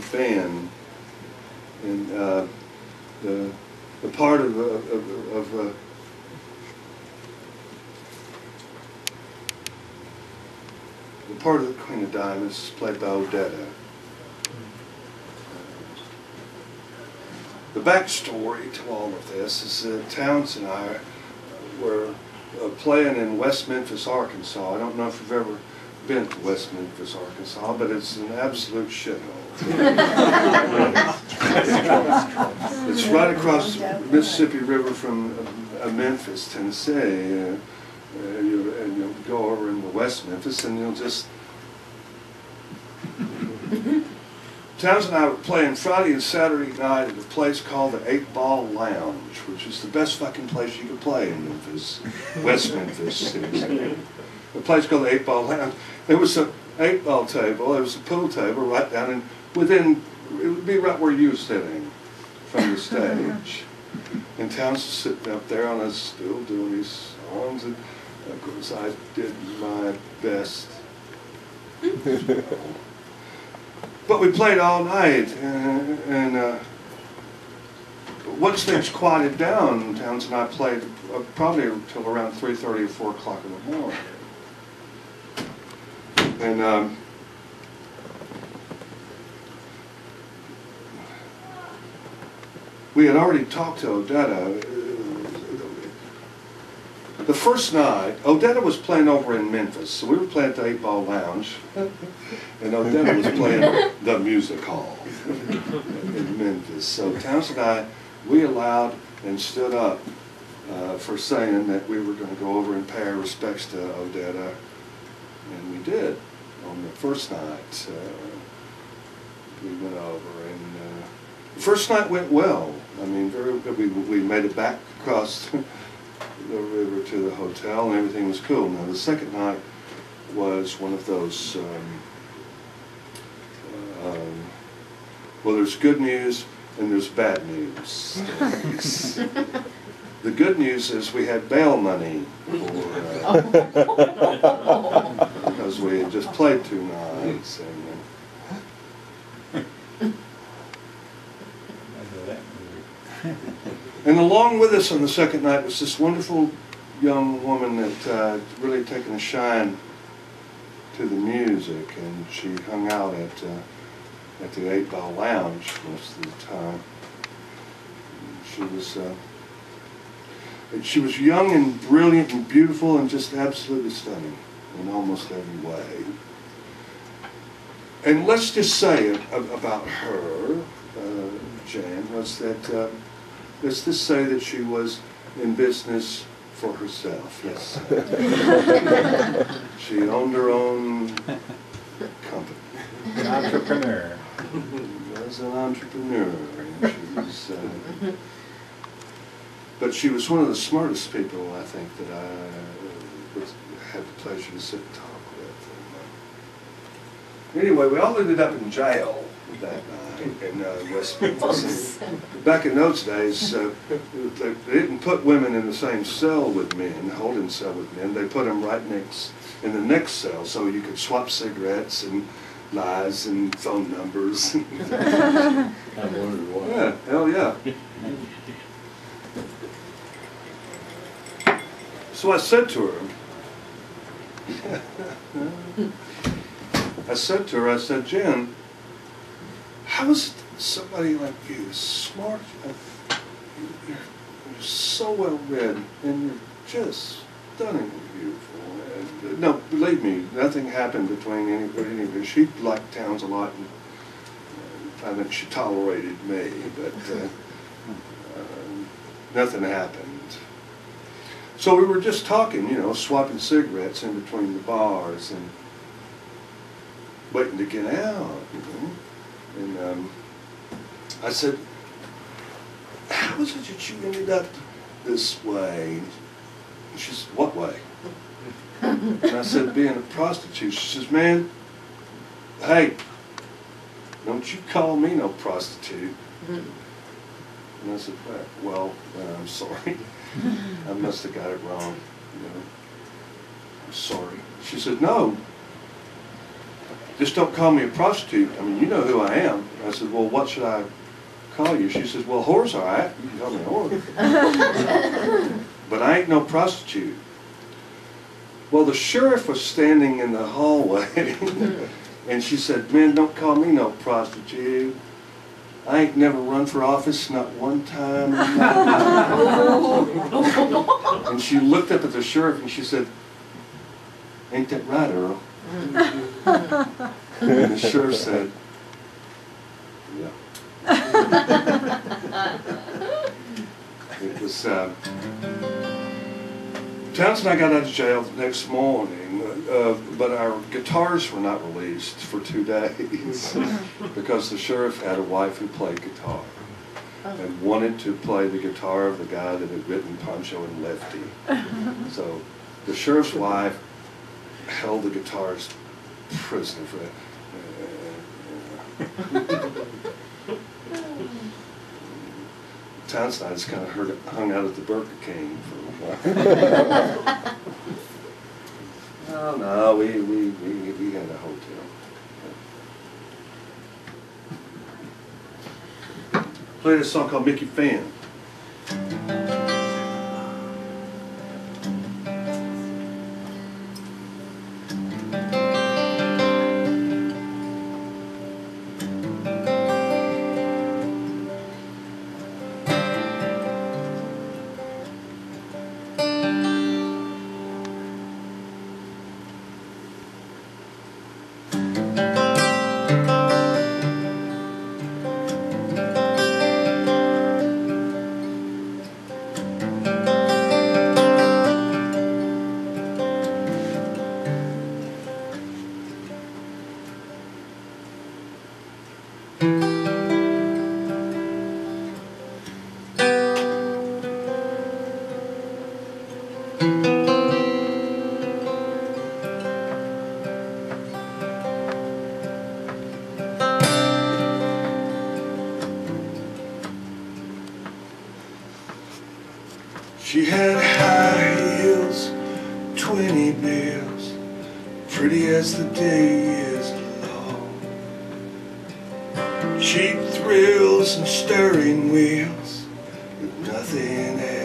fan, and the part of the part of the Queen of Diamonds is played by Odetta. The backstory to all of this is that Towns and I were playing in West Memphis, Arkansas. I don't know if you've ever been to West Memphis, Arkansas, but it's an absolute shithole. It's right across the Mississippi River from Memphis, Tennessee. And you'll go over into West Memphis and you'll just... Towns and I were playing Friday and Saturday night at a place called the 8 Ball Lounge, which is the best fucking place you could play in Memphis, West Memphis. A place called the 8 Ball Lounge. There was an 8-ball table, there was a pool table right down in, within, it would be right where you were sitting from the stage. And Towns was sitting up there on a stool doing these songs, and of course I did my best. But we played all night, and once things quieted down, Towns and I played probably until around 3:30 or 4 o'clock in the morning. And we had already talked to Odetta. The first night, Odetta was playing over in Memphis, so we were playing at the 8 Ball Lounge, and Odetta was playing the music hall in Memphis. So Towns and I, we allowed and stood up for saying that we were going to go over and pay our respects to Odetta, and we did. On the first night, we went over, and the first night went well. I mean, very good. We made it back across the river to the hotel, and everything was cool. Now, the second night was one of those, well, there's good news and there's bad news. The good news is we had bail money because we had just played 2 nights. And along with us on the second night was this wonderful young woman that really taken a shine to the music, and she hung out at the 8 Ball Lounge most of the time. She was young and brilliant and beautiful and just absolutely stunning in almost every way. And let's just say about her, Jan, was that let's just say that she was in business for herself. Yes. She owned her own company. An entrepreneur. She was an entrepreneur. And she was, but she was one of the smartest people, I think, that I had the pleasure to sit and talk with. And, anyway, we all ended up in jail that night in West Memphis. Back in those days, they didn't put women in the same cell with men, holding cell with men. They put them right next in the next cell, so you could swap cigarettes and lies and phone numbers. I wondered why. Yeah, hell yeah. So I said to her, I said, Jen, how is somebody like you, smart, you're so well read, and you're just stunningly beautiful. And, no, believe me, nothing happened between anybody. She liked Towns a lot, and I think she tolerated me, but nothing happened. So we were just talking, you know, swapping cigarettes in between the bars and waiting to get out, you know. And I said, how is it that you ended up this way? And she said, what way? And I said, being a prostitute. She says, man, hey, don't you call me no prostitute. And I said, well, I'm sorry. I must have got it wrong, you know. I'm sorry. She said, no, just don't call me a prostitute. I mean, you know who I am. I said, well, what should I call you? She says, well, whore's all right. You can call me whore. But I ain't no prostitute. Well, the sheriff was standing in the hallway, and she said, man, don't call me no prostitute. I ain't never run for office, not one time. And she looked up at the sheriff and she said, ain't that right, Earl? And the sheriff said, yeah. It was, Townsend and I got out of jail the next morning, but our guitars were not released for 2 days because the sheriff had a wife who played guitar and wanted to play the guitar of the guy that had written Pancho and Lefty. So the sheriff's wife held the guitars prisoner for that. Townsend and I just kind of hung out at the Burger King for a while. Oh no, we had a hotel. Played a song called Mickey Fan. She had high heels, 20 bills, pretty as the day is long. Cheap thrills and steering wheels, but nothing else.